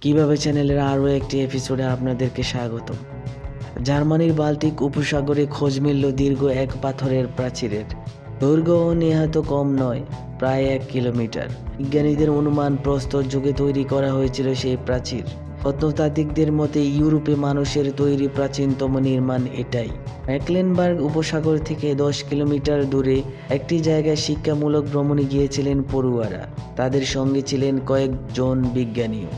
কিভাবে চ্যানেলের আরও একটি এপিসোডে আপনাদেরকে স্বাগত। জার্মানির বাল্টিক উপসাগরে খোঁজ মিলল দীর্ঘ এক পাথরের প্রাচীরের। দৈর্ঘ্যও নেহাত কম নয়, প্রায় 1 কিলোমিটার। বিজ্ঞানীদের অনুমান প্রস্তর যুগে তৈরি করা হয়েছিল সেই প্রাচীর। প্রত্নতাত্ত্বিকদের মতে ইউরোপে মানুষের তৈরি প্রাচীনতম নির্মাণ এটাই। মেকলেনবার্গ উপসাগর থেকে 10 কিলোমিটার দূরে একটি জায়গায় শিক্ষামূলক ভ্রমণে গিয়েছিলেন পড়ুয়ারা। তাদের সঙ্গে ছিলেন কয়েকজন বিজ্ঞানীও।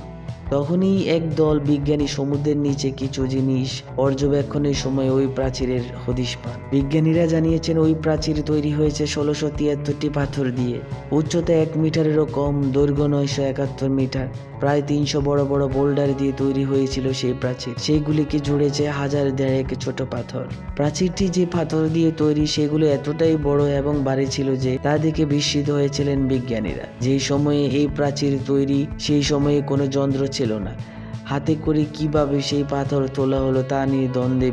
তখনই এক দল বিজ্ঞানী সমুদ্রের নিচে কিছু জিনিস পর্যবেক্ষণের সময় ওই প্রাচীরের হদিশ পান। বিজ্ঞানীরা জানিয়েছেন ওই প্রাচীর তৈরি হয়েছে 1673টি পাথর দিয়ে। উচ্চতা 1 মিটারেরও কম, দৈর্ঘ্য 971 মিটার। প্রায় 300 বড় বড় বোল্ডার দিয়ে তৈরি হয়েছিল সেই প্রাচীর। সেইগুলিকে জুড়েছে 1000 ছোট পাথর। প্রাচীরটি যে পাথর দিয়ে তৈরি সেগুলো এতটাই বড় এবং ভারী ছিল যে তা দেখে বিস্মিত হয়েছিলেন বিজ্ঞানীরা। যেই সময়ে এই প্রাচীর তৈরি সেই সময়ে কোনো যন্ত্র ছিল না। হাতে করে কিভাবে সেই পাথর তোলা হলো তা নিয়ে দ্বন্দ্বে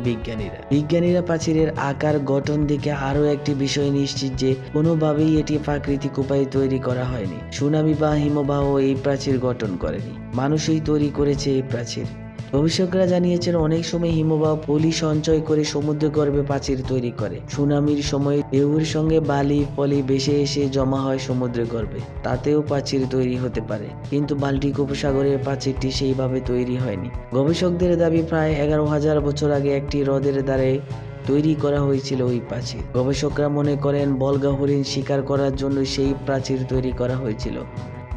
বিজ্ঞানীরা প্রাচীরের আকার গঠন দেখে আরও একটি বিষয় নিশ্চিত যে কোনোভাবেই এটি প্রাকৃতিক উপায়ে তৈরি করা হয়নি। সুনামি বা হিমবাহ এই প্রাচীর গঠন করেনি, মানুষই তৈরি করেছে এই প্রাচীর। গবেষকরা জানিয়েছেন অনেক সময় হিমবাহ পলি সঞ্চয় করে সমুদ্রগর্ভে প্রাচীর তৈরি করে। সুনামির সময় ঢেউয়ের সঙ্গে বালি পলি ভেসে এসে জমা হয় সমুদ্রগর্ভে, তাতেও প্রাচীর তৈরি হতে পারে। কিন্তু বাল্টিক উপসাগরের প্রাচীরটি সেইভাবে তৈরি হয়নি। গবেষকদের দাবি প্রায় 11,000 বছর আগে একটি হ্রদের ধারে তৈরি করা হয়েছিল ওই প্রাচীর। গবেষকরা মনে করেন বল্গা হরিণ শিকার করার জন্য সেই প্রাচীর তৈরি করা হয়েছিল।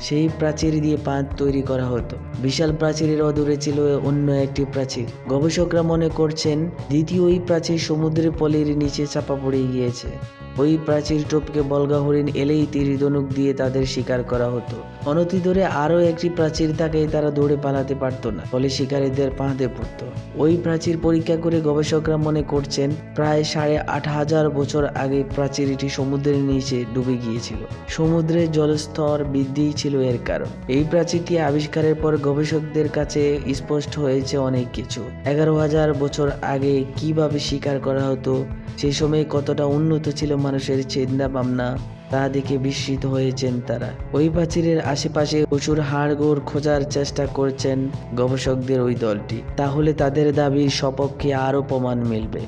সেই প্রাচীর দিয়ে বাঁধ তৈরি করা হতো। বিশাল প্রাচীরের অদূরে ছিল অন্য একটি প্রাচীর। গবেষকরা মনে করছেন দ্বিতীয় ওই প্রাচীর সমুদ্রের পলির নিচে চাপা পড়ে গিয়েছে। ওই প্রাচীর টপকে বল্গা হরিণ এলেই তীর ধনুক দিয়ে তাদের শিকার করা হতো। অনতি দূরে আরও একটি প্রাচীর থাকায় তারা দৌড়ে পালাতে পারত না, ফলে শিকারীদের ফাঁদে পড়ত। ওই প্রাচীর পরীক্ষা করে গবেষকরা মনে করছেন প্রায় 8,500 বছর আগে প্রাচীরটি সমুদ্রের নিচে ডুবে গিয়েছিল। সমুদ্রের জলস্তর বৃদ্ধি ছিল এর কারণ। এই প্রাচীরটি আবিষ্কারের পর গবেষকদের কাছে স্পষ্ট হয়েছে অনেক কিছু। 11,000 বছর আগে কিভাবে শিকার করা হতো, সে সময় কতটা উন্নত ছিল মানুষের চিন্তা ভাবনা, তা দেখে বিস্মিত হয়েছেন তারা। ওই প্রাচীরের আশেপাশে প্রচুর হাড়গোড় খোঁজার চেষ্টা করছেন গবেষকদের ওই দলটি। তাহলে তাদের দাবির সপক্ষে আরও প্রমাণ মিলবে।